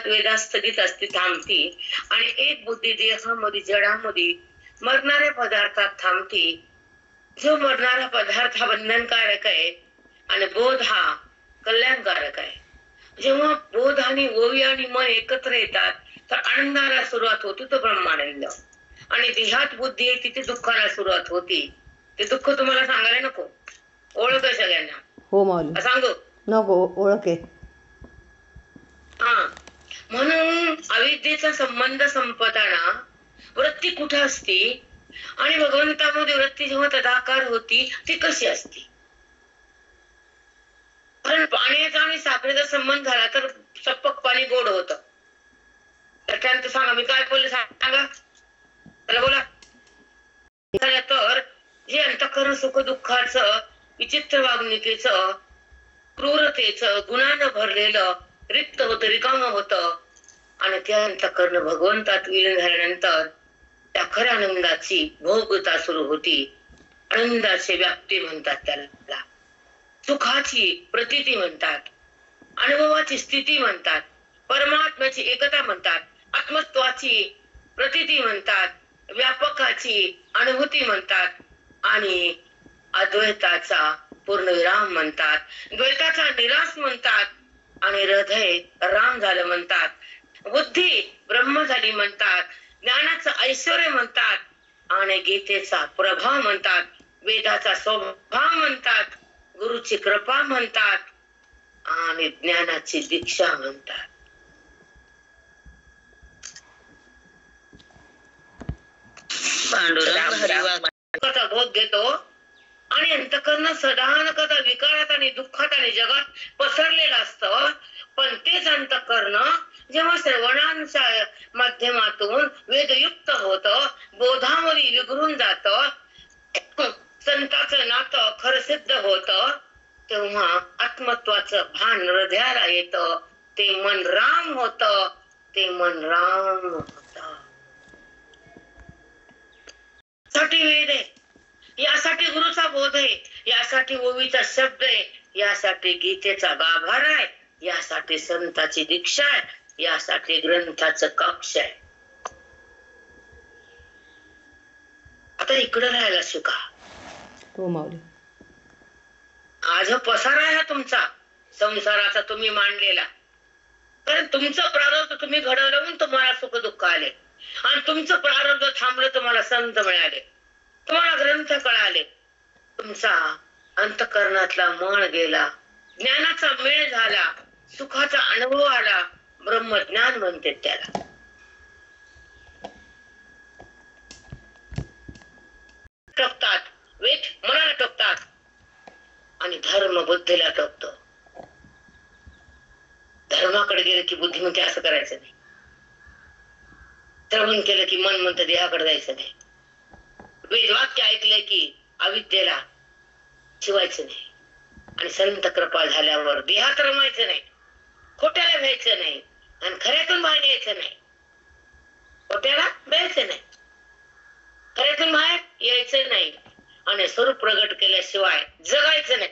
वेदा स्थगित असते, थांबती, आणि एक बुद्धी देहामध्ये जडामध्ये मरणाऱ्या पदार्थात थांबती. जो मरणारा पदार्थ हा बंधनकारक आहे आणि बोध हा कल्याणकारक आहे. जेव्हा बोध आणि ओवी आणि मन एकत्र येतात तर आनंदाला सुरुवात होती, तो ब्रह्मानंद. आणि देहात बुद्धी आहे तिथे दुःखाला सुरुवात होती. ते दुःख तुम्हाला सांगायला नको, ओळख आहे सगळ्यांना. हो माऊली. सांगू नको, ओळख आहे. हा, म्हणून अविद्येचा संबंध संपताना वृत्ती कुठे असते आणि भगवंतामध्ये वृत्ती जेव्हा तदाकार होती ती कशी असते? कारण पाण्याचा आणि साखरेचा संबंध झाला तर सपक पाणी गोड होत. त्याच्यानंतर सांगा, मी काय बोलले सांगा, चला बोला. तर जे अंतःकरण सुख दुःखाचं, विचित्र वागणुकीचं, क्रूरतेचं, गुणानं भरलेलं रिक्त होतं, रिकामं होतं, आणि त्या अंतःकरण भगवंतात विलीन झाल्यानंतर त्या खऱ्या आनंदाची भोगता सुरू होती. आनंदाची व्याप्ती म्हणतात त्याला, सुखाची प्रतीती म्हणतात, अनुभवाची स्थिती म्हणतात, परमात्म्याची एकता म्हणतात, आत्मत्वाची प्रतीती म्हणतात, व्यापकाची अनुभूती म्हणतात, आणि अद्वैताचा पूर्णविराम म्हणतात, द्वैताचा निराश म्हणतात, आणि हृदय राम झालं म्हणतात, बुद्धी ब्रह्म झाली म्हणतात, ज्ञानाचं ऐश्वर्य म्हणतात, आणि गीतेचा प्रभाव म्हणतात, वेदाचा स्वभाव म्हणतात, गुरुची कृपा म्हणतात, आणि ज्ञानाची दीक्षा म्हणतात. कथा भोग घेतो आणि अंतःकरण सदा न कथा विकारात आणि दुःखात आणि जगात पसरलेलं असतं. पण तेच अंतःकरण जेव्हा श्रवणांच्या माध्यमातून वेदयुक्त होत, बोधामध्ये विघरून जात, संतांचं नातं खरं सिद्ध होत, तेव्हा आत्मत्वाचं भान हृदयाला येत, ते मन राम होत, ते मन राम होत. साठी वेद आहे, यासाठी गुरुचा बोध आहे, यासाठी ओवीचा शब्द आहे, यासाठी गीतेचा गाभार आहे, यासाठी संताची दीक्षा आहे, यासाठी ग्रंथाचं कक्ष आहे. आता इकडे राहायला शिका. हो माऊली. आज पसारा आहे तुमचा संसाराचा, तुम्ही मांडलेला. कारण तुमचं प्रारब्ध तुम्ही घडवलं म्हणून तुम्हाला सुख दुःख आले, आणि तुमचं प्रारब्ध थांबलं तुम्हाला संत मिळाले, तुम्हाला ग्रंथ कळाले, तुमचा अंतःकरणातला मन गेला, ज्ञानाचा मेळ झाला, सुखाचा अनुभव आला, ब्रह्मज्ञान म्हणते त्याला. टोकतात वेद, मनाला टोकतात, आणि धर्म बुद्धीला टोकतो. धर्माकडे गेलं की बुद्धी म्हणते असं करायचं नाही, श्रवण केलं की मन म्हणतं देहाकडे जायचं नाही, वेद वाक्य ऐकलं की अविद्येला शिवायचं नाही, आणि संत कृपा झाल्यावर देहात रमायचं नाही, खोट्याला भ्यायचं नाही, आणि खऱ्यातून बाहेर यायचं नाही. खोट्याला भ्यायचं नाही, खऱ्यातून बाहेर यायचं नाही, आणि स्वरूप प्रगट केल्याशिवाय जगायचं नाही.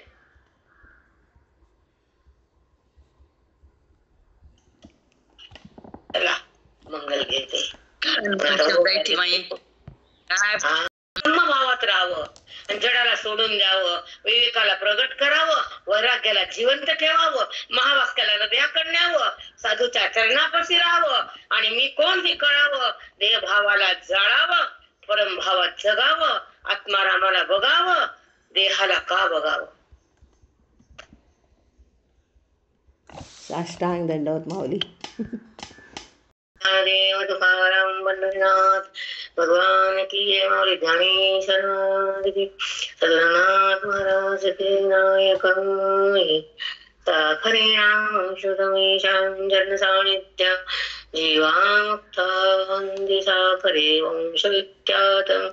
चला मंगल घेते. भावात राहावं, जडाला सोडून द्यावं, विवेकाला प्रगट करावं, वैराग्याला जिवंत ठेवावं, महावाक्याला हृदयाकडे न्यावं, साधूच्या चरणापाशी राहावं, आणि मी कोण हे कळावं, देहभावाला जाळावं, परमभावात जगावं, आत्मारामाला बघावं, देहाला का बघावं. साष्टांग दंडवत माऊली. देव तुकाराम पंढरीनाथ भगवान की जय. माऊली ज्ञानेश्वर सद्गुरुनाथ महाराज के नायक साखरे नाम शुद्धमेशां जन सानिध्य जीवामुक्ता वंदे साखरे वंश विख्यातं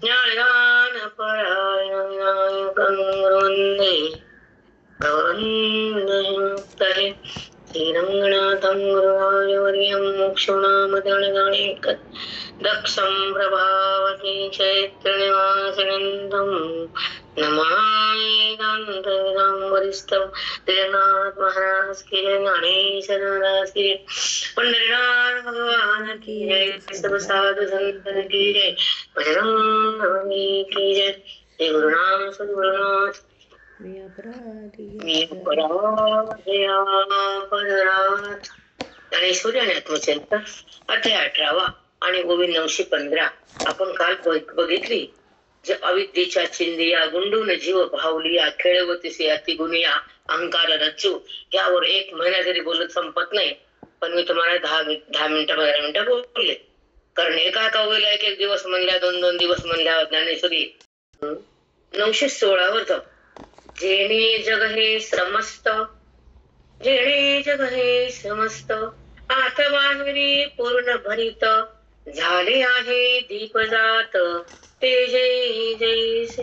ज्ञानदान परायण विनायकं वन्दे वन्दे श्रीरंगनाथं गुरुवायुर्यं मोक्षुणामदणगणेक दक्षं प्रभावती चैत्रनिवासिनन्दं नमामि नारायणं वरिष्ठं जगन्नाथ महाराज की जय, ज्ञानेश महाराज की जय, पंढरीनाथ भगवान की जय, सब साधु संतन की जय, बजरंग बली की जय, जय गुरुनाम सद्गुरुनाथ मी अपराधी मी पराजया पदरात. ज्ञानेश्वरी आणि आत्मचरित्र अध्याय 18 आणि गोविंद 915. आपण काल बघितली. जे अविद्येच्या चिंदिया गुंडून जीव भावलिया खेळवतीसी अतिगुनिया अहंकार रच्चू, यावर 1 महिना जरी बोलत संपत नाही. पण मी तुम्हाला 10 मिनिटं 15 मिनिटं बोलले. कारण एका कवीला 1 दिवस म्हणल्या, 2 दिवस म्हणल्या ज्ञानेश्वरी 916 वर जाऊ. जेणे जग हे समस्त, जेणे जग हे समस्त, आतबाहेरी पूर्ण भरित, झाले आहे दीप जात ते जय जैसे.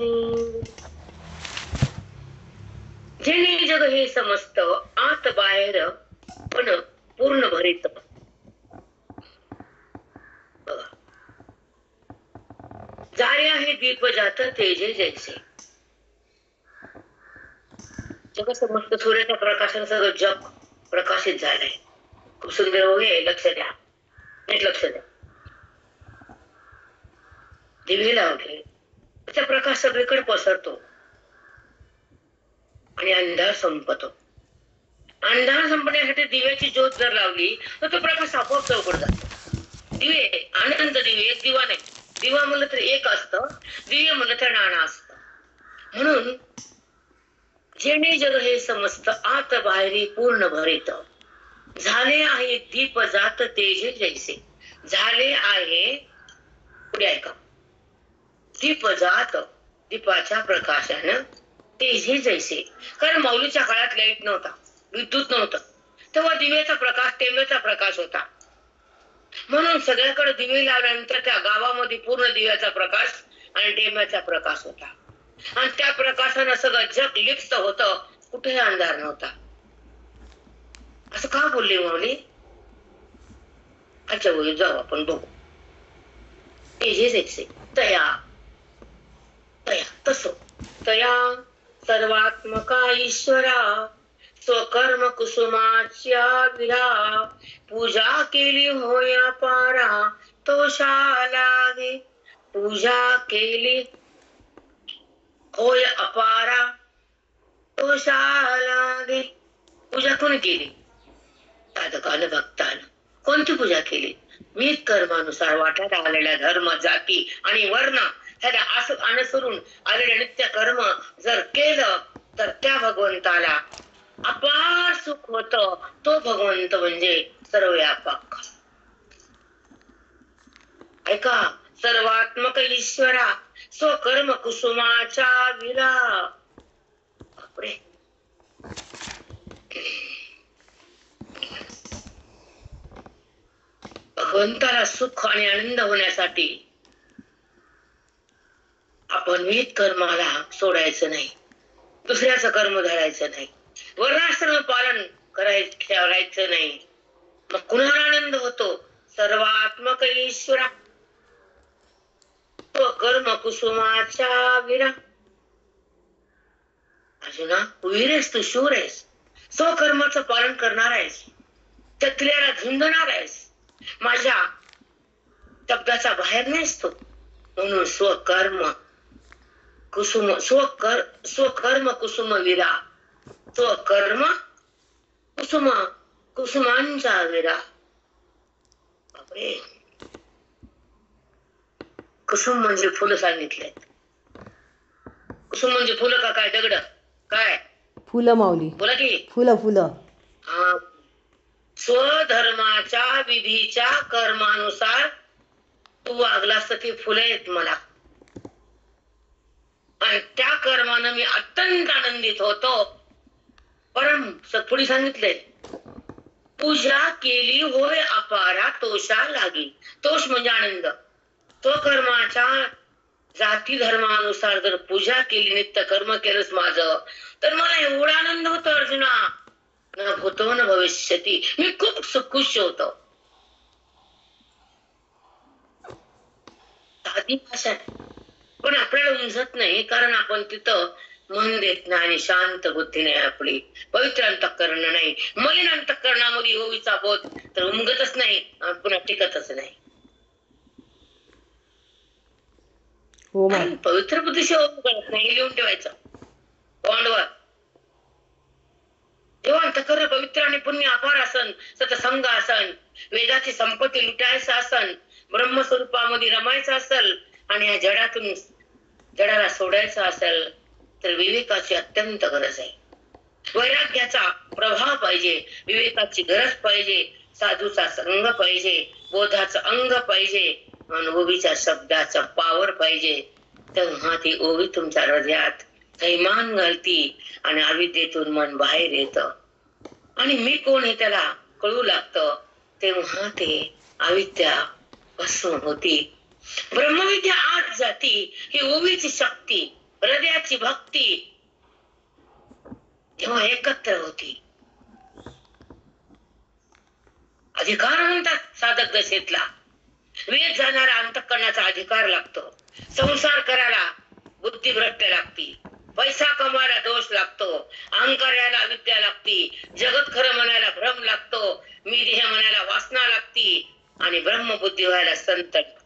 जेणे जग हे समस्त, आत बाहेर पण पूर्ण भरित. बघा, झाले आहे दीप जात ते जय जैसे. जग समस्त सूर्याच्या प्रकाशाने सगळं जग प्रकाशित झालंय. खूप सुंदर होय. लक्ष द्या, नीट लक्ष द्या. दिवे लावले, त्याचा प्रकाश सगळीकडे पसरतो आणि अंधार संपतो. अंधार संपण्यासाठी दिव्याची ज्योत जर लावली तर तो प्रकाश आपोआप चौकट जातो. दिवे अनंत दिवे, एक दिवा नाही. दिवा म्हणलं तर एक असतं, दिवे म्हणलं तर नाना असतं. म्हणून जेणे जग हे समस्त, आत बाहेरी पूर्ण भरित, झाले आहे दीप जात तेजे जैसे. झाले आहे, पुढे ऐका, दीप जात, दीपाच्या प्रकाशानं तेजे जैसे. कारण माऊलीच्या काळात लाईट नव्हता, विद्युत नव्हतं, तेव्हा दिव्याचा प्रकाश, टेम्याचा प्रकाश होता. म्हणून सगळ्याकडे दिवे लावल्यानंतर त्या गावामध्ये पूर्ण दिव्याचा प्रकाश आणि टेम्याचा प्रकाश होता. आणि त्या प्रकाशानं सगळं जग लिप्त होतं, कुठेही अंधार नव्हता. असं का बोलले माऊली? अच्छा वय जाऊ आपण बघू. तेजे तया तया तसो तया सर्वात्मका ईश्वरा, स्वकर्म कुसुमाच्या विरा, पूजा केली होया पारा तोषा लागे. पूजा केली होय अपारा तोषा लागे. पूजा कोणी केली? साधकानं, भक्तानं. कोणती पूजा केली? विध कर्मानुसार वाटत आलेल्या धर्म, जाती आणि वर्ण ह्याला अनुसरून आलेले नित्य कर्म जर केलं तर त्या भगवंताला अपार सुख होत. तो भगवंत म्हणजे सर्वव्यापक. ऐका, सर्वात्मक ईश्वरा, स्वकर्म कुसुमाच्या विरा. बापरे, भगवंताला सुख आणि आनंद होण्यासाठी आपण विहित कर्माला सोडायचं नाही, दुसऱ्याचं कर्म धरायचं नाही, वर्णाश्रम पालन करायचं नाही. मग कुणाला आनंद होतो? सर्वात्मक ईश्वरा, तो कर्म कुसुमाच्या विरा. अर्जुना, वीर आहेस तू, शूर आहेस, स्वकर्माचं पालन करणार आहेस, चक्रियाला झुंजणार आहेस, माझ्या शब्दाचा बाहेर नाहीस तू. म्हणून स्वकर्म कुसुम, स्वकर्म कुसुम विरा, स्वकर्म कुसुम, कुसुमांचा विरा. बापरे, कुसुम म्हणजे फुलं सांगितले. कुसुम म्हणजे फुलं का काय? दगड काय? फुलं माऊली, बोला की. फुलं फुलं. हा, स्वधर्माच्या विधीच्या कर्मानुसार तू वागलास तर ती फुलं आहेत मला, आणि त्या कर्मानं मी अत्यंत आनंदित होतो. परम पुढे सांगितलंय, पूजा केली होय अपारा तोषा लागी. तोष म्हणजे आनंद. तो कर्माच्या जाती धर्मानुसार जर पूजा केली, नित्य कर्म केलंस माझं, तर मला एवढा आनंद होतो अर्जुना, न भूतो न भविष्यती. मी खूप खुश होतो. साधी भाषा, पण आपल्याला उमजत नाही, कारण आपण तिथं मन देत नाही आणि शांत बुद्धी नाही, आपली पवित्र अंतःकरण नाही. मलिन अंतःकरणामध्ये ओवीचा बोध तर उमगतच नाही, पुन्हा टिकतच नाही. हो मा आणि पवित्र बुद्धीशिवाय उमगत नाही, लिहून ठेवायचं बॉन्डवर. जेव्हा अंतःकरण पवित्र आणि पुण्य अपार असन, सतसंग असन, वेदाची संपत्ती लुटायचं असन, ब्रह्मस्वरूपामध्ये रमायचं असेल आणि या जडाला सोडायचं असेल, तर विवेकाची अत्यंत गरज आहे. वैराग्याचा प्रभाव पाहिजे, विवेकाची गरज पाहिजे, साधूचा संग पाहिजे, बोधाचं अंग पाहिजे, ओवीच्या शब्दाचा पावर पाहिजे. तेव्हा ती ओवी तुमच्या हृदयात थैमान घालती आणि अविद्येतून मन बाहेर येतं आणि मी कोण हे त्याला कळू लागतं. तेव्हा ते अविद्या भस्म होती, ब्रह्मविद्या आत जाती. ही ओवीची शक्ती, हृदयाची भक्ती जेव्हा एकत्र होती. अधिकार म्हणतात साधक दशेतला, वेद जाणारा अंतःकरणाचा अधिकार लागतो. संसार करायला बुद्धी भ्रष्ट लागती, पैसा कमवायला दोष लागतो, अहंकार यायला विद्या लागती, जगत खरं म्हणायला भ्रम लागतो, मी देह म्हणायला वासना लागती आणि ब्रह्मबुद्धी व्हायला संत लागतात.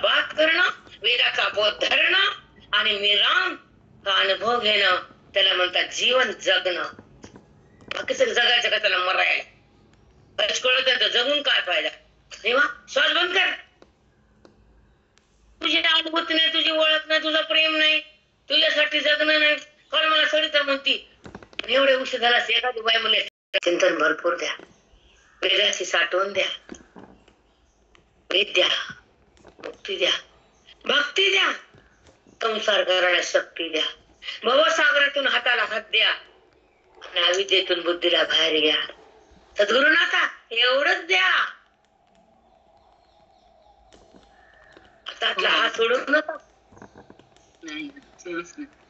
बात करणं, वेदाचा बोध धरणं आणि निराम अनुभव घेणं, त्याला म्हणतात जीवन जगणं. बाकी सगळं जगायचं का त्याला मरायला? कळत जगून काय फायदा? तेव्हा श्वास बंद कर. तुझी अनुभूती नाही, तुझी ओळख नाही, तुझं प्रेम नाही, तुझ्यासाठी जगणं नाही. काल मला सरिता म्हणती, एवढे उशीर झाला, एखादी बाई म्हणले चिंतन भरपूर द्या, वेदाची साठवण द्या, वेद द्या, मुक्ती द्या, भक्ती द्या, संसार करायला शक्ती द्या, भवसागरातून हाताला हात द्या आणि अविद्येतून बुद्धीला बाहेर घ्या. सद्गुरुनाथा एवढंच द्या. हातातला हात सोडू नका,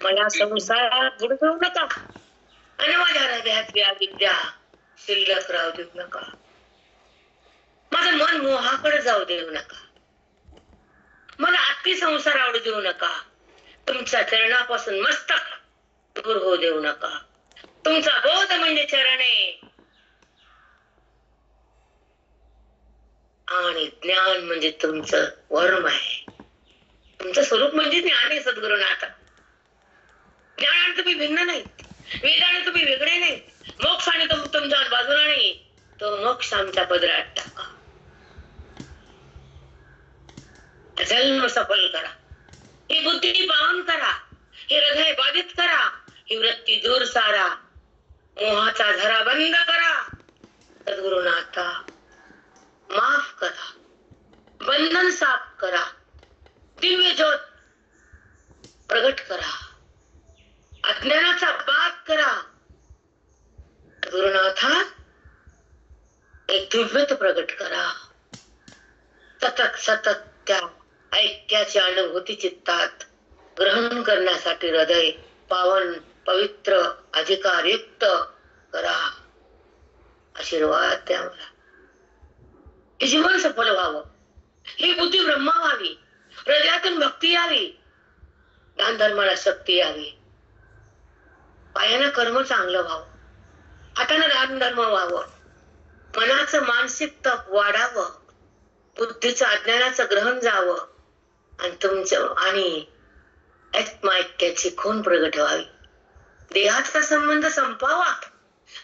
मला संसारात बुडवू नका आणि माझ्या हृदयातली अविद्या शिल्लक राहू देऊ नका. माझं मन मोहाकडे जाऊ देऊ नका, मला अति संसार आवडू देऊ नका. तुमच्या चरणापासून मस्तक दूर होऊ देऊ नका. तुमचा बोध म्हणजे चरणे आणि ज्ञान म्हणजे तुमचं वर्म आहे. तुमचं स्वरूप म्हणजे ज्ञान आहे सद्गुरुनाथ. ज्ञानाने तुम्ही भिन्न नाही, वेदाने तुम्ही वेगळे नाही, मोक्षाने तुमच्या बाजूला नाही. तो मोक्ष आमच्या पदरात टाका. जन्म सफल करा, ही बुद्धी पावन करा, हे हृदय बाधित करा, ही वृत्ती दूर सारा, मोहाचा झरा बंद करा. सद्गुरुनाथा माफ करा, बंधन साफ करा, दिव्य ज्योत प्रगट करा, अज्ञानाचा पाप करा. गुरुनाथा एक दिव्यत प्रगट करा. सतत सतत त्या ऐक्याची अनुभूती चित्तात ग्रहण करण्यासाठी हृदय पावन पवित्र अधिकारयुक्त करा. आशीर्वाद द्या मला. हे जीवन सफल व्हावं, ही बुद्धी ब्रह्मा व्हावी, हृदयातून भक्ती यावी, दान धर्माला शक्ती यावी, पायानं कर्म चांगलं व्हावं, हातानं दान धर्म व्हावं, मनाचं मानसिक तप वाढावं, बुद्धीचं अज्ञानाचं ग्रहण जावं आणि तुमचं आणि ऐक्याची खून प्रगट व्हावी. देहाचा संबंध संपावा,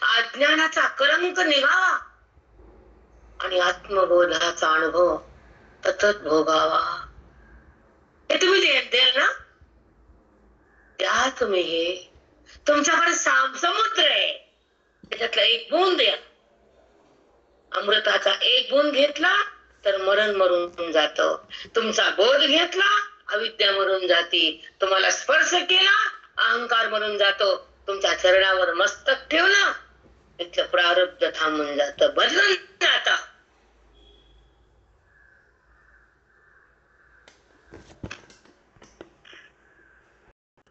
अज्ञानाचा कलंक निघावा आणि आत्मबोधाचा अनुभव सतत भोगावा. हे तुम्ही द्याल ना? द्या तुम्ही. हे तुमच्याकडे समुद्र आहे, त्याच्यातला एक बूंद द्या. अमृताचा एक बूंद घेतला तर मरण मरून जातं. तुमचा बोध घेतला अविद्या मरून जाती. तुम्हाला स्पर्श केला अहंकार मरून जातो. तुमच्या चरणावर मस्तक ठेवलं इथलं प्रारब्ध थांबून जातं, बदलून जातं.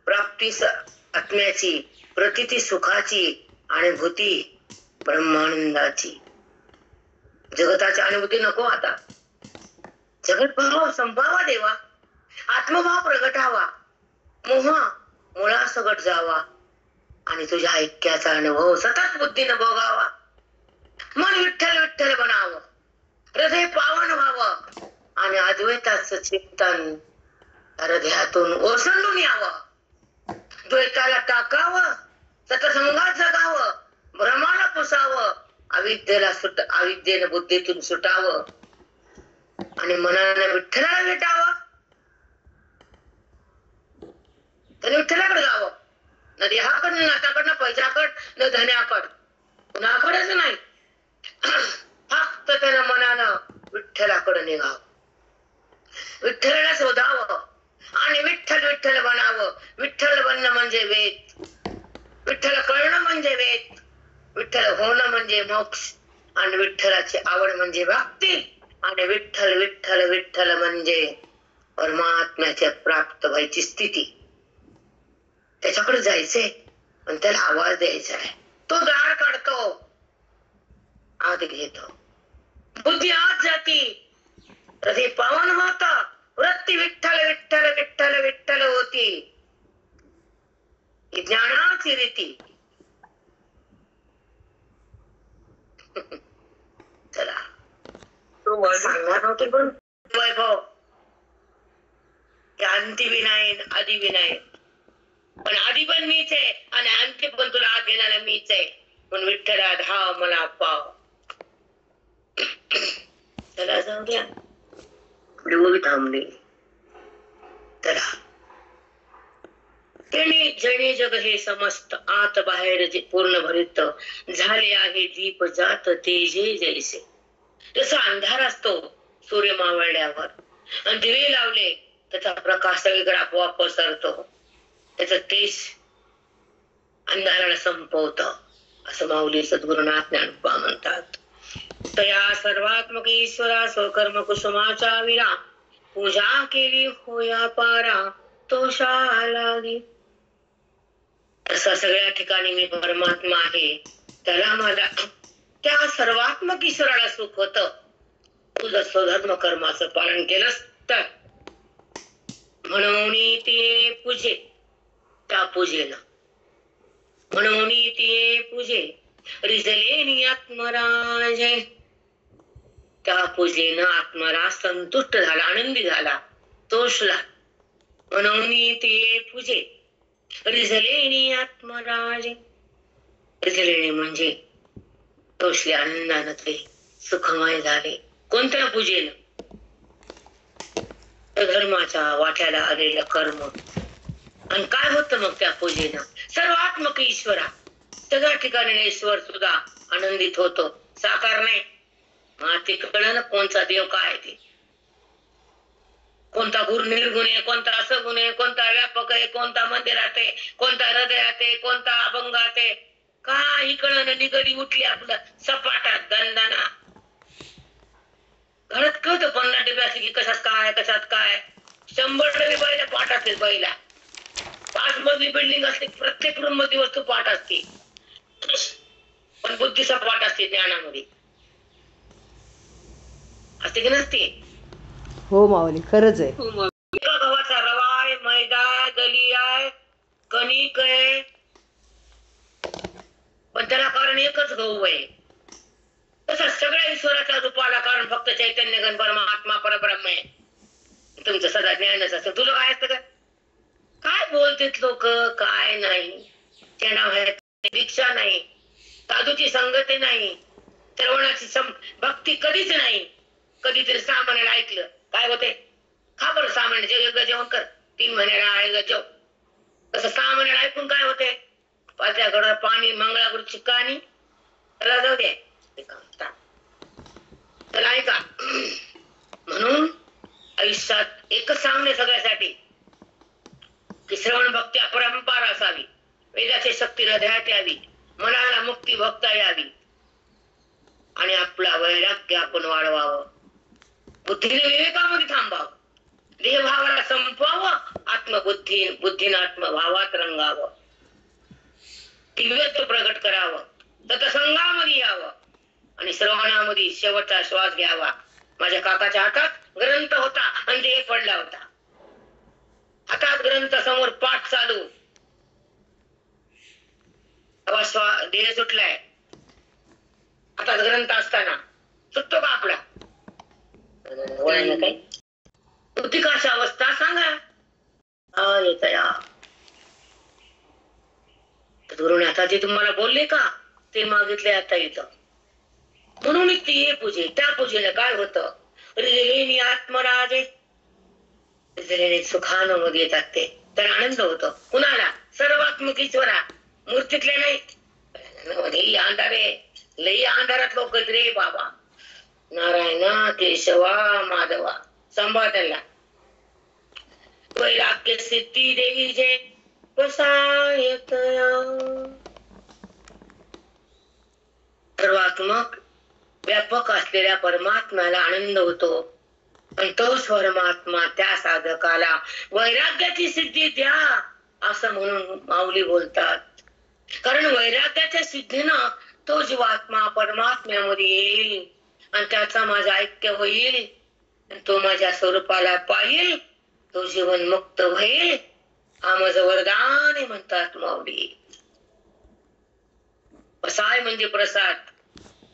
प्राप्ती आत्म्याची, प्रतीती सुखाची, अनुभूती ब्रह्मानंदाची. जगताची अनुभूती नको आता. जगत भाव संभावा देवा, आत्मभाव प्रगटावा, मोह मुळा सगट जावा, आणि तुझ्या ऐक्याचा अनुभव सतत बुद्धीनं भोगावा. मन विठ्ठल विठ्ठल बनावं, हृदय पावन व्हावं, आणि अद्वैताचं चिंतन हृदयातून ओसंडून यावं. द्वैताला टाकावं, सतसंगात जगावं, भ्रमाला पुसावं, अविद्येनं बुद्धीतून सुटावं, आणि मनानं विठ्ठलाला भेटावं. तर विठ्ठलाकडे जावं, न देहाकड, न नाताकड, न पैशाकड, न धन्याकड, कुणाकडेच नाही. फक्त त्यानं मनानं विठ्ठलाकडे निघावं, विठ्ठलाला शोधावं, आणि विठ्ठल विठ्ठल बनावं. विठ्ठल बनणं म्हणजे वेद, विठ्ठल कळणं म्हणजे वेद, विठ्ठल होणं म्हणजे मोक्ष, आणि विठ्ठलाची आवड म्हणजे भक्ती, आणि विठ्ठल विठ्ठल विठ्ठल म्हणजे परमात्म्याच्या प्राप्त व्हायची स्थिती. त्याच्याकडे जायचंय, पण त्याला आवाज द्यायचा आहे. तो दार काढतो, आत घेतो, बुद्धी आत जाती, हृदय पावन होत, वृत्ती विठ्ठल विठ्ठल विठ्ठल विठ्ठल होती. ज्ञानाची रीती. चला सांगणार नव्हते, पण वैभव अंती बी नाही, आधी बी नाही, पण आधी पण मीच आहे, आणि अंती पण तुला आत घेणारा मीच आहे. पण विठ्ठला धाव मला पाव. चला जाऊ द्या, उभी थांबली. चला, तेणे जणे जग हे समस्त, आत बाहेर जे पूर्ण भरित, झाले आहे दीप जात तेजे जैसे. जसा अंधार असतो सूर्य मावळल्यावर, आणि दिवे लावले त्याचा प्रकाश सगळीकडे आपोआप पसरतो, त्याचं तेज अंधाराला संपवत, असं माऊली सद्गुरुनाथ ज्ञानोबा म्हणतात. तया सर्वात्मक ईश्वरा स्वकर्म कुसुमाचा विरा, पूजा केली होया पारा तो शालागी. असा सगळ्या ठिकाणी मी परमात्मा आहे, त्याला मला त्या सर्वात्मक ईश्वराला सुख होत. तुझं स्वधर्म कर्माचं पालन केलंस तर. म्हणून ते पूजे, त्या पूजेला म्हणून ते पूजे रिजले आत्मराजे. त्या पूजेनं आत्मराज संतुष्ट झाला, आनंदी झाला, तोषला. म्हणून ते पूजे रिजले आत्मराजे. रिजले म्हणजे तोषले, आनंदानं ते सुखमय झाले. कोणत्या पूजेनं? धर्माच्या वाट्याला आलेलं कर्म. आणि काय होतं मग त्या पूजेनं? सर्वात्मक ईश्वरा, सगळ्या ठिकाणी ईश्वर सुद्धा आनंदित होतो. साकार नाही, माती कळलं ना कोणता देव काय ते, कोणता गुरु निर्गुण आहे, कोणता असगुण आहे, कोणता व्यापक आहे, कोणता मंदिरात आहे, कोणता हृदयात आहे, कोणता अभंगात आहे, काही कळलं. निगडी उठली आपलं सपाटात दंदाना. घरात कळतं 50 डबे असले की कशात काय, कशात काय. 100 डबे बैला पाठात बैला. 5 मजली बिल्डिंग असते, प्रत्येक रूम मध्ये वस्तू पाठ असते, पण बुद्धी सपाट असते ज्ञानामध्ये. असते की नसते? हो माऊली, खरंच आहे. एका गव्हाचा रवा आहे, मैदा आहे, दली आहे, कणिक आहे, पण त्याला कारण एकच गहू आहे. तसं सगळ्या ईश्वराच्या रूपाला कारण फक्त चैतन्य घन परमात्मा परब्रह्म आहे. तुमचं सदा ज्ञानच असतं. तुला काय असतं का? काय बोलतेत लोक, काय नाही. दीक्षा नाही, साधूची संगती नाही, श्रवणाची भक्ती कधीच नाही. कधीतरी सामान्याला ऐकलं काय होते, खा बरं सामान्य जेवण कर, 3 महिन्याला आहे जेव. तसं सामान्याला ऐकून काय होते, पात्याकडं पाणी, मंगळाकडची कहाणी, त्याला जाऊ दे. त्याला ऐका. म्हणून आयुष्यात एकच सांगणे सगळ्यासाठी की श्रवण भक्ती अपरंपार असावी, वेदाची शक्ती हृदयात यावी, मनाला मुक्ती भक्ता यावी, आणि आपला वैराग्य आपण वाढवावं, बुद्धीने विवेकामध्ये थांबावं, देहभावाला संपवावं, बुद्धीनं आत्मभावात रंगावं, दिव्यत्व प्रगट करावं, तत्संगामध्ये यावं, आणि श्रवणामध्ये शेवटचा श्वास घ्यावा. माझ्या काकाच्या हातात ग्रंथ होता आणि देह पडला होता. हातात ग्रंथ, समोर पाठ चालू. देह सुटलाय. हातात ग्रंथ असताना सुटतो का आपला? काही कृतिकाची अवस्था सांगा. येतया धरून आता ते तुम्हाला बोलले का ते मागितले आता इथं. म्हणून ती पूजे, त्या पूजेला काय होतं? रिलेनी आत्मराजे सुखानं मध्ये येतात ते, तर आनंद होतो. कुणाला? सर्वात्मक ईश्वरा, मूर्तीतले नाही. लई अंधारे, लई अंधारात लोक रे बाबा. नारायणा केशवा माधवा सांभाळ त्यांना. वैराग्य सिद्धी देवी जे सर्वात्मक व्यापक असलेल्या परमात्म्याला आनंद होतो. आणि तोच परमात्मा त्या साधकाला वैराग्याची सिद्धी द्या असं म्हणून माऊली बोलतात. कारण वैराग्याच्या सिद्धीनं तो जीवात्मा परमात्म्यामध्ये येईल आणि त्याचा माझा ऐक्य होईल आणि तो माझ्या स्वरूपाला पाहिल, तो जीवन मुक्त होईल. हा माझं वरदान आहे म्हणतात माऊली. प्रसाद म्हणजे प्रसाद.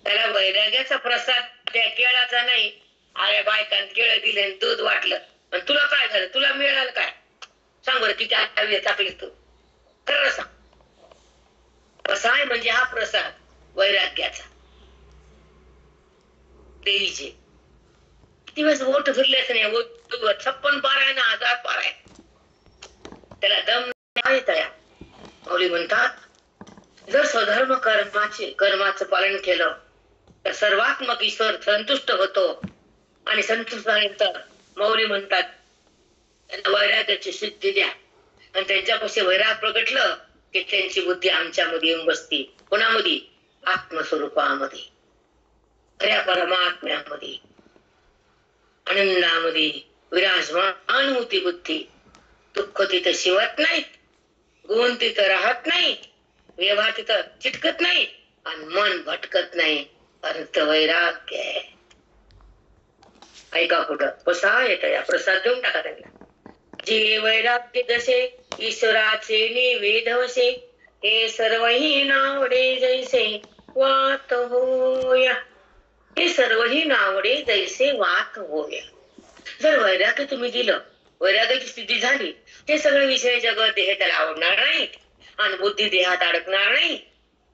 त्याला वैराग्याचा प्रसाद त्या केळाचा नाही. अरे बायकांनी केळ दिले, दूध वाटलं आणि तुला काय झालं? तुला मिळालं काय? सांग बरं, किती आठवी टाकली तू? खरं सांग. प्रसाद म्हणजे हा प्रसाद वैराग्याचा. देवीचे दिवस ओठ फिरलेच नाही. 56 पार आहे ना, 1000 पार आहे. त्याला दम नाही तया. माऊली म्हणतात जर स्वधर्म कर्माचं पालन केलं तर सर्वात्मक ईश्वर संतुष्ट होतो. आणि संतुष्ट झाल्यानंतर माऊली म्हणतात त्यांना वैराग्याची सिद्धी द्या. आणि त्यांच्यापाशी वैराग प्रगटलं की त्यांची बुद्धी आमच्यामध्ये येऊन बसते. कोणामध्ये? आत्मस्वरूपामध्ये, खऱ्या परमात्म्यामध्ये, आनंदामध्ये विराजमान होती बुद्धी. दुःख तिथं शिवत नाहीत, गुण तिथं राहत नाही, व्यवहार तिथं चिटकत नाही आणि मन भटकत नाही. अर्थ वैराग्य आहे. ऐका कुठं प्रसाद येत या प्रसाद देऊन टाका त्यांना. जे वैराग्य जसे ईश्वराचे निवेदवसे, हे सर्वही नावडे जैसे वात होया. हे सर्वही नावडे जैसे वात होया. जर वैराग्य तुम्ही दिलं, वैराग्याची स्थिती झाली, ते सगळे विषय जगत देह त्याला आवडणार नाही आणि बुद्धी देहात अडकणार नाही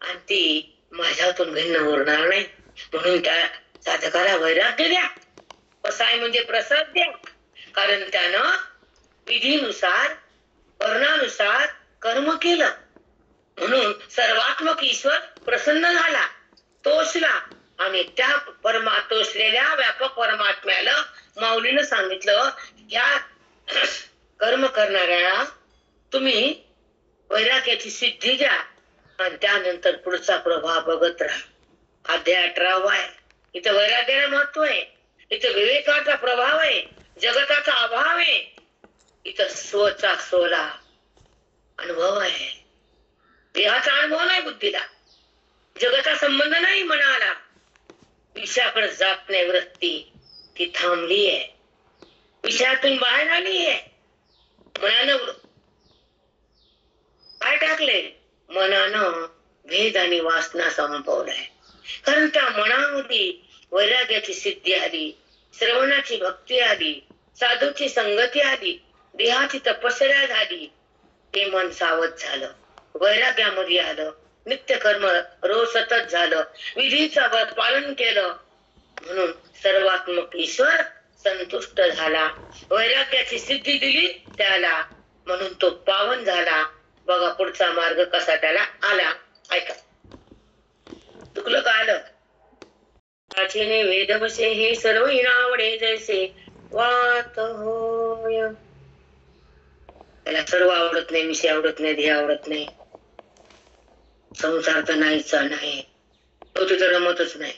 आणि ती माझ्यातून भिन्न उरणार नाही. म्हणून त्या साधकाला वैराग्य द्या. प्रसाद म्हणजे प्रसाद द्या. कारण त्यानं विधीनुसार वर्णानुसार कर्म केलं म्हणून सर्वात्मक ईश्वर प्रसन्न झाला, तोषला. आणि त्या तोषलेल्या व्यापक परमात्म्याला माऊलीनं सांगितलं या कर्म करणाऱ्या तुम्ही वैराग्याची सिद्धी द्या आणि त्यानंतर पुढचा प्रभाव बघत राहा. अध्याय 18 आहे. इथं वैराग्याला महत्व आहे, इथं विवेकाचा प्रभाव आहे, जगताचा अभाव आहे. इथं स्वचा स्वला अनुभव आहे. देहाचा अनुभव नाही बुद्धीला, जगाचा संबंध नाही मनाला. विषयाकडे जात नाही वृत्ती, ती थांबली आहे. विषयातून बाहेर आली आहे. मनानं काय टाकले? मनानं भेद आणि वासना संपवलाय. कारण त्या मनामध्ये वैराग्याची सिद्धी आली, श्रवणाची भक्ती आली, साधूची संगती आली, देहाची तपश्चर्या झाली. ते मन सावध झालं, वैराग्यामध्ये आलं, नित्य कर्म रोज सतत झालं, विधीचा पालन केलं. म्हणून सर्वात्मक ईश्वर संतुष्ट झाला, वैराग्याची सिद्धी दिली त्याला, म्हणून तो पावन झाला. बघा पुढचा मार्ग कसा त्याला आला. ऐका, चुकलं का आलं? वेदवसे हे सर्व नावडे जैसे वात होय. त्याला सर्व आवडत नाही, विषय आवडत नाही, ध्येय आवडत नाही, संसार तर नाहीचा नाही, तो तिथं रमतच नाही,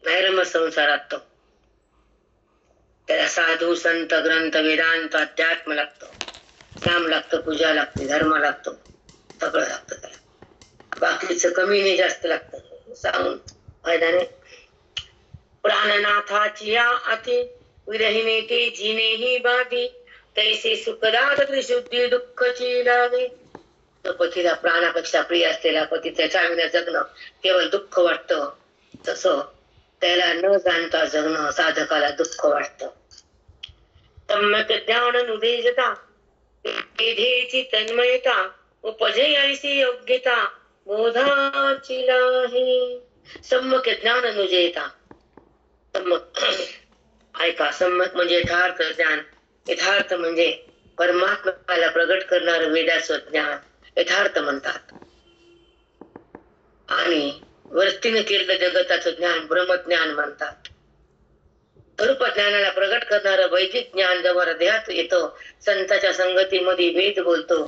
नाही रमत संसारात तो. त्याला साधू संत ग्रंथ वेदांत अध्यात्म लागतो, नाम लागतं, पूजा लागते, धर्म लागतो, सगळं लागतं त्याला. बाकीचं कमी नाही जास्त लागतं. सांगून फायदा नाही. प्राणनाथाची या अति विरहिने ते जिनेही बाधी तैसे सुखदात त्रिशुद्धी दुःखची लागे. पतीला प्राणापेक्षा प्रिय असलेला पती त्याच्या विना जगणं केवळ दुःख वाटतं, तसं त्याला न जाणता जगणं साधकाला दुःख वाटतं. सम्यक ज्ञान नुदेजता विधेची तन्मयता उपजे ऐसी योग्यता बोधाची लाहे. सम्यक ज्ञान नुजेता. सम्यक ऐका, सम्यक म्हणजे यथार्थ ज्ञान. यथार्थ म्हणजे परमात्म्याला प्रगट करणारं वेदाचं ज्ञान यथार्थ म्हणतात. आणि वृत्तीने केलेलं जगताचं ज्ञान ब्रह्मज्ञान म्हणतात. स्वरूप ज्ञानाला प्रगट करणारं वैदिक ज्ञान जेव्हा हृदयात येतं, संतांच्या संगतीमध्ये वेद बोलतो,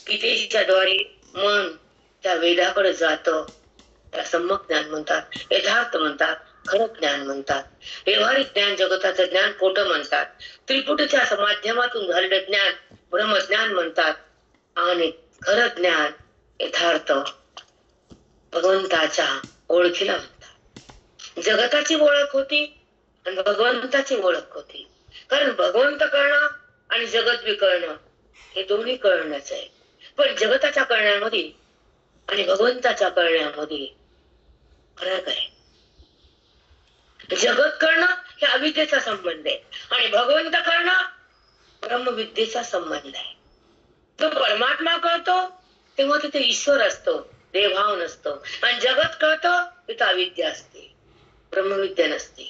गीतेच्या द्वारे मन त्या वेदाकडे जातं, त्याला सम्यक ज्ञान म्हणतात, यथार्थ म्हणतात, खरं ज्ञान म्हणतात. व्यवहारिक ज्ञान जगताचं ज्ञान खोटं म्हणतात. त्रिपुटीच्या माध्यमातून झालेलं ज्ञान ब्रह्मज्ञान म्हणतात. आणि खरं ज्ञान यथार्थ भगवंताच्या ओळखीला म्हणतात. जगताची ओळख होती आणि भगवंताची ओळख होती. कारण भगवंत कळणं आणि जगत बी कळणं हे दोन्ही कळणंच आहे. पण जगताच्या कळण्यामध्ये आणि भगवंताच्या कळण्यामध्ये फरक आहे. जगत कळणं हे अविद्येचा संबंध आहे आणि भगवंत कळणं ब्रह्मविद्येचा संबंध आहे. तो परमात्मा कळतो तेव्हा तिथे ईश्वर असतो, देवभाव नसतो. आणि जगत कळतो तिथे अविद्या असते, ब्रह्मविद्या नसते.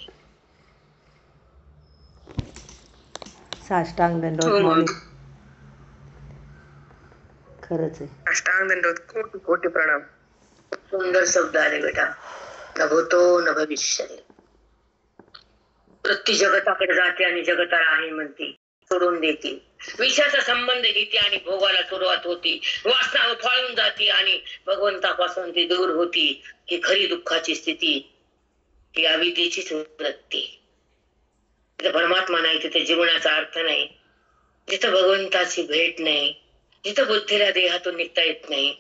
साष्टांग दंडवत माऊली. खरंच आहे. साष्टांग दंडवत, कोटी कोटी प्रणाम. सुंदर शब्द आले बेटा. न भूतो न भविष्यते. वृत्ती जगताकडे जाते आणि जगताला आहे म्हणते, सोडून देते. विषयाचा संबंध घेते आणि भोगाला सुरुवात होती. वासना उफाळून जाते आणि भगवंतापासून ती दूर होती. ही खरी दुःखाची स्थिती, ही अविद्येचीच वृत्ती. जिथे परमात्मा नाही तिथे जीवनाचा अर्थ नाही. जिथं भगवंताची भेट नाही, जिथं बुद्धीला देहातून निघता येत नाही,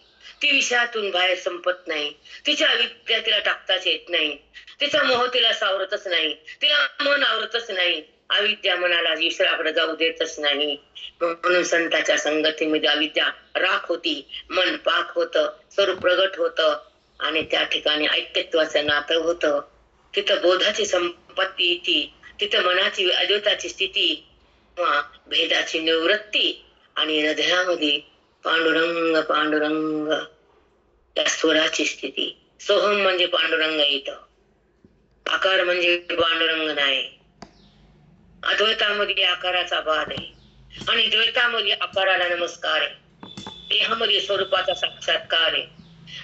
ती विषयातून बाहेर संपत नाही, तिच्या अविद्या तिला टाकताच येत नाही, तिचा मोह तिला सावरतच नाही, तिला मन आवरतच नाही, अविद्या मनाला ईश्वराकडे जाऊ देतच नाही. म्हणून संतांच्या संगतीमध्ये अविद्या राख होती, मन पाक होतं, स्वरूप प्रगट होतं आणि त्या ठिकाणी ऐक्यत्वाचं नातं होतं. तिथं बोधाची संपत्ती येते, तिथं मनाची अद्वैताची स्थिती किंवा भेदाची निवृत्ती आणि हृदयामध्ये पांडुरंग पांडुरंग त्या स्वराची स्थिती. सोहम म्हणजे पांडुरंग येतं, आकार म्हणजे पांडुरंग नाही. अद्वैतामध्ये आकाराचा बाद आहे आणि द्वैतामध्ये आकाराला नमस्कार आहे. देहामध्ये स्वरूपाचा साक्षात्कार आहे,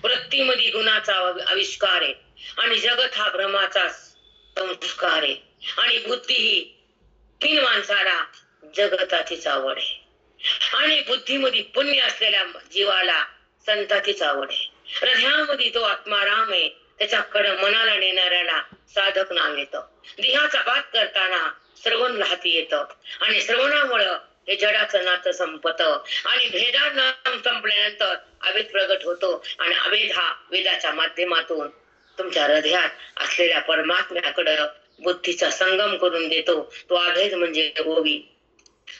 वृत्तीमध्ये गुणाचा आविष्कार आहे आणि जगत हा भ्रमाचा संस्कार आहे आणि बुद्धी ही तीन माणसाला जगताचीच आवड आहे आणि बुद्धीमध्ये पुण्य असलेल्या जीवाला संताचीच आवड आहे. हृदयामध्ये तो आत्माराम आहे, त्याच्याकडे मनाला नेणाऱ्याला साधक नाव येतं. देहाचा बात करताना श्रवण राहती येतं आणि श्रवणामुळं हे जडाचं नातं संपतं आणि भेदानं संपल्यानंतर अभेद प्रगट होतो आणि अभेद हा वेदाच्या माध्यमातून तुमच्या हृदयात असलेल्या परमात्म्याकडे बुद्धीचा संगम करून देतो. तो अभेद म्हणजे ओवी,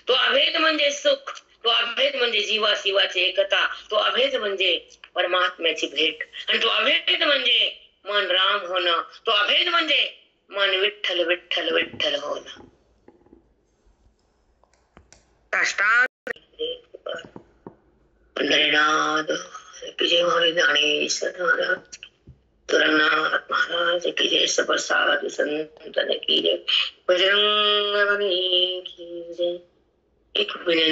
तो अभेद म्हणजे सुख, तो अभेद म्हणजे जीवा शिवाची एकता, तो अभेद म्हणजे परमात्म्याची भेट आणि तो अभेद म्हणजे मन राम होणं, तो अभेद म्हणजे मन विठ्ठल विठ्ठल विठ्ठल होणं. पंढरीनाथ की जय, महाराज ज्ञानेश्वर महाराज, तुरंगनाथ महाराज की जय, सब साधु संतन की जय, बजरंग बली की जय. एक विनंती